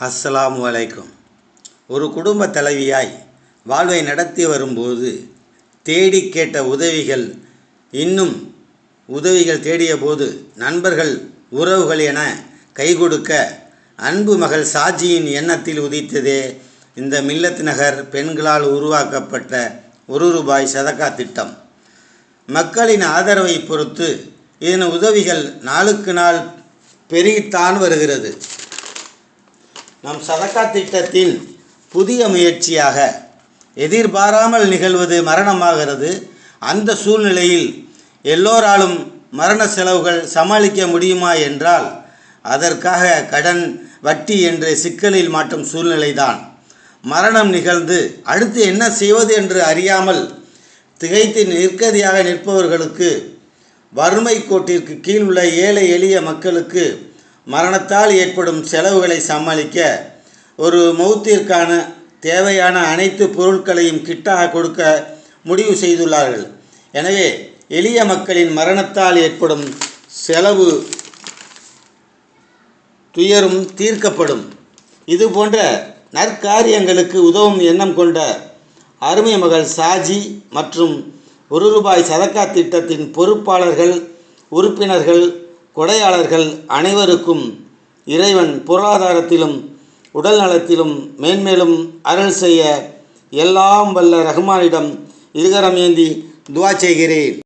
அஸ்ஸலாமு அலைக்கும். ஒரு குடும்ப தலைவியாய் வாழ்வை நடத்தி வரும்போது தேடி கேட்ட உதவிகள், இன்னும் உதவிகள் தேடிய போது நண்பர்கள், உறவுகள் என கை கொடுக்க அன்பு மகள் சாஜியின் எண்ணத்தில் உதித்ததே இந்த மில்லத் நகர் பெண்களால் உருவாக்கப்பட்ட ரூபாய் சதக்கா திட்டம். மக்களின் ஆதரவை பொறுத்து இதன் உதவிகள் நாளுக்கு நாள் பெருகித்தான் வருகிறது. நம் சதக்கா திட்டத்தின் புதிய முயற்சியாக எதிர்பாராமல் நிகழ்வது மரணமாகிறது. அந்த சூழ்நிலையில் எல்லோராலும் மரண செலவுகள் சமாளிக்க முடியுமா என்றால் அதற்காக கடன், வட்டி என்று சிக்கலில் மாட்டும் சூழ்நிலைதான். மரணம் நிகழ்ந்து அடுத்து என்ன செய்வது என்று அறியாமல் திகைத்து நிற்கதியாக நிற்பவர்களுக்கு, வறுமை கோட்டிற்கு கீழ் உள்ள ஏழை எளிய மக்களுக்கு மரணத்தால் ஏற்படும் செலவுகளை சமாளிக்க ஒரு மௌத்திற்கான தேவையான அனைத்து பொருட்களையும் கிட்டாக கொடுக்க முடிவு செய்துள்ளார்கள். எனவே எளிய மக்களின் மரணத்தால் ஏற்படும் செலவு துயரும் தீர்க்கப்படும். இது போன்ற நற்காரியங்களுக்கு உதவும் எண்ணம் கொண்ட அருமை மகள் சாஜி மற்றும் ரூபாய் சதக்கா திட்டத்தின் பொறுப்பாளர்கள், உறுப்பினர்கள், கொடையாளர்கள் அனைவருக்கும் இறைவன் பொருளாதாரத்திலும் உடல் நலத்திலும் மேன்மேலும் அருள் செய்ய எல்லாம் வல்ல ரஹ்மானிடம் இருகரம் ஏந்தி துஆ செய்கிறேன்.